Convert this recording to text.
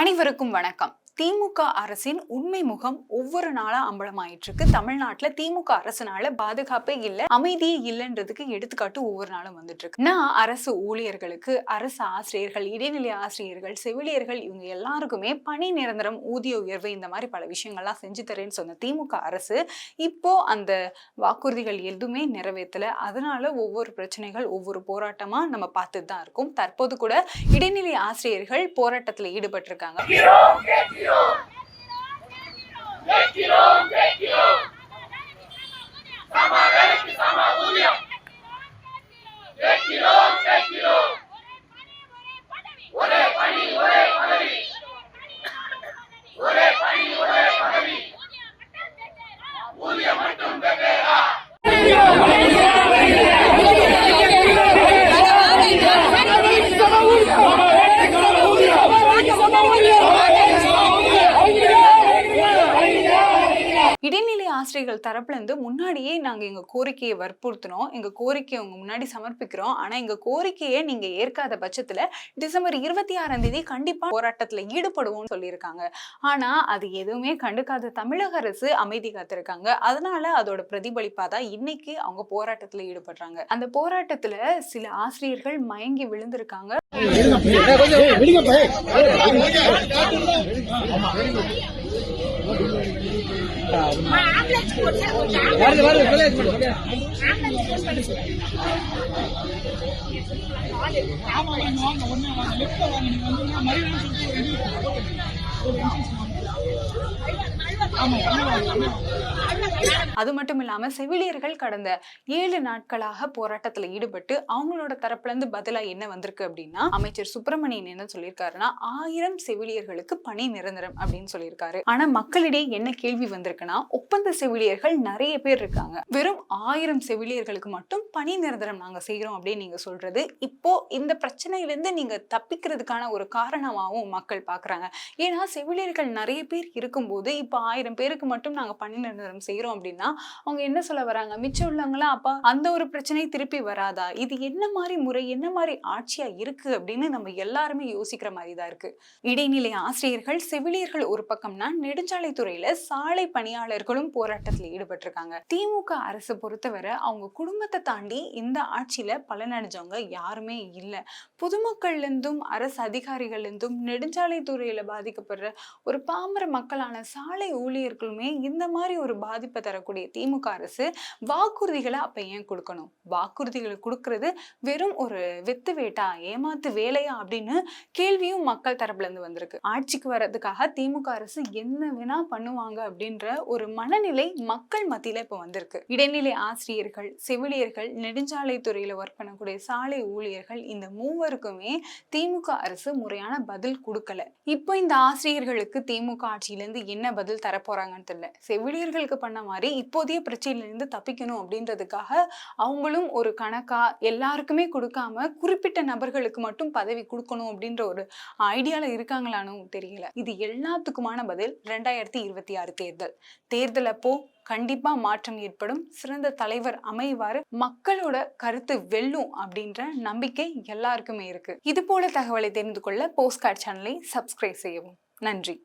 அனைவருக்கும் வணக்கம். திமுக அரசின் உண்மை முகம் ஒவ்வொரு நாளா அம்பலமாயிட்டு இருக்கு. தமிழ்நாட்டுல திமுக அரசுனால பாதுகாப்பே இல்ல, அமைதியே இல்லைன்றதுக்கு எடுத்துக்காட்டு ஒவ்வொரு நாளும் வந்துட்டு இருக்கு. நான் அரசு ஊழியர்களுக்கு, அரசு ஆசிரியர்கள், இடைநிலை ஆசிரியர்கள், செவிலியர்கள் இவங்க எல்லாருக்குமே பணி நிரந்தரம், ஊதிய உயர்வு இந்த மாதிரி பல விஷயங்கள்லாம் செஞ்சு தரேன்னு சொன்ன திமுக அரசு இப்போ அந்த வாக்குறுதிகள் எதுவுமே நிறைவேற்றல. அதனால ஒவ்வொரு பிரச்சனைகள், ஒவ்வொரு போராட்டமா நம்ம பார்த்துட்டு தான் இருக்கோம். தற்போது கூட இடைநிலை ஆசிரியர்கள் போராட்டத்தில் ஈடுபட்டிருக்காங்க. இடைநிலை ஆசிரியர்கள் தரப்புல இருந்து முன்னாடியே நாங்க எங்க கோரிக்கையை வற்புறுத்தினோம், எங்க கோரிக்கையை உங்க முன்னாடி சமர்ப்பிக்கிறோம். ஆனா எங்க கோரிக்கையை நீங்க ஏற்காத பட்சத்துல டிசம்பர் 26ஆம் தேதி கண்டிப்பா போராட்டத்துல ஈடுபடுவோம்னு சொல்லியிருக்காங்க. ஆனா அது எதுவுமே கண்டுக்காத தமிழக அரசு அமைதி காத்திருக்காங்க. அதனால அதோட பிரதிபலிப்பா தான் இன்னைக்கு அவங்க போராட்டத்துல ஈடுபடுறாங்க. அந்த போராட்டத்துல சில ஆசிரியர்கள் மயங்கி விழுந்திருக்காங்க. அது மட்டும் இல்லாம செவிலியர்கள் கடந்த 7 நாட்களாக போராட்டத்துல ஈடுபட்டு அவங்களோட தரப்புல இருந்து பதிலா என்ன வந்திருக்கு அப்படின்னா, அமைச்சர் சுப்பிரமணியன் என்ன சொல்லியிருக்காருன்னா 1000 செவிலியர்களுக்கு பணி நிரந்தரம் அப்படின்னு சொல்லியிருக்காரு. ஆனா மக்களிடையே என்ன கேள்வி வந்திருக்குன்னா, ஒப்பந்த செவிலியர்கள் நிறைய பேர் இருக்காங்க, வெறும் 1000 செவிலியர்களுக்கு மட்டும் பணி நிரந்தரம் நாங்க செய்யறோம் அப்படின்னு நீங்க சொல்றது இப்போ இந்த பிரச்சனையிலிருந்து நீங்க தப்பிக்கிறதுக்கான ஒரு காரணமாகவும் மக்கள் பாக்குறாங்க. ஏன்னா செவிலியர்கள் நிறைய பேர் இருக்கும்போது இப்போ 1000 பேருக்கு மட்டும் நாங்க பணி நிரந்தரம் செய்யறோம் அப்படின்னா அவங்க என்ன சொல்ல வராங்க, மிச்சம் உள்ளவங்களா அப்ப அந்த ஒரு பிரச்சனை திருப்பி வராதா? இது என்ன மாதிரி முறை, என்ன மாதிரி ஆட்சியா இருக்கு அப்படின்னு நம்ம எல்லாருமே யோசிக்கிற மாதிரி தான் இருக்கு. இடைநிலை ஆசிரியர்கள், செவிலியர்கள் ஒரு பக்கம்னா, நெடுஞ்சாலைத்துறையில சாலை பணியாளர்களும் போராட்டத்தில் ஈடுபட்டிருக்காங்க. திமுக அரசு பொறுத்தவரை அவங்க குடும்பத்தை தாண்டி இந்த ஆட்சியில பலனடைஞ்சவங்க யாருமே இல்ல. பொதுமக்கள்ல இருந்தும் அரசு அதிகாரிகள் இருந்தும் நெடுஞ்சாலைத்துறையில பாதிக்கப்படுற ஒரு பாமர மக்களான சாலை ஊழியர்களுமே இந்த மாதிரி ஒரு பாதிப்பை தரக்கூடிய திமுக அரசு வாக்குறுதிகளை அப்ப ஏன் கொடுக்கணும்? வாக்குறுதிகளை கொடுக்கறது வெறும் ஒரு வெத்து வேட்டா, ஏமாத்து வேலையா அப்படின்னு கேள்வியும் மக்கள் தரப்புல இருந்து வந்திருக்கு. ஆட்சிக்கு வர்றதுக்காக திமுக அரசு என்ன வேணா பண்ணுவாங்க அப்படின்ற ஒரு மனநிலை மக்கள் மத்தியில இப்ப வந்திருக்கு. இடைநிலை ஆசிரியர்கள், செவிலியர்கள், நெடுஞ்சாலை துறையில ஒர்க் பண்ணக்கூடிய சாலை ஊழியர்கள் இந்த மூவருக்குமே திமுக அரசு முறையான பதில் கொடுக்கல. இப்போ இந்த ஆசிரியர்களுக்கு திமுக ஆட்சியிலிருந்து என்ன பதில் தர போறாங்கன்னு தெரியல. செவிலியர்களுக்கு பண்ண மாதிரி இப்போதைய பிரச்சனையிலிருந்து தப்பிக்கணும் அப்படின்றதுக்காக அவங்களும் ஒரு கணக்கா எல்லாருக்குமே கொடுக்காம குறிப்பிட்ட நபர்களுக்கு மட்டும் பதவி கொடுக்கணும் அப்படின்ற ஒரு ஐடியால இருக்காங்களான்னு தெரியல. இது எல்லாத்துக்குமான பதில் 2026 தேர்தல் அப்போ கண்டிப்பா மாற்றம் ஏற்படும், சிறந்த தலைவர் அமைவாரு, மக்களோட கருத்து வெல்லும் அப்படின்ற நம்பிக்கை எல்லாருக்குமே இருக்கு. இது போல தகவலை தெரிந்து கொள்ள போஸ்ட் கார்டு சேனலை சப்ஸ்கிரைப் செய்யவும். நன்றி.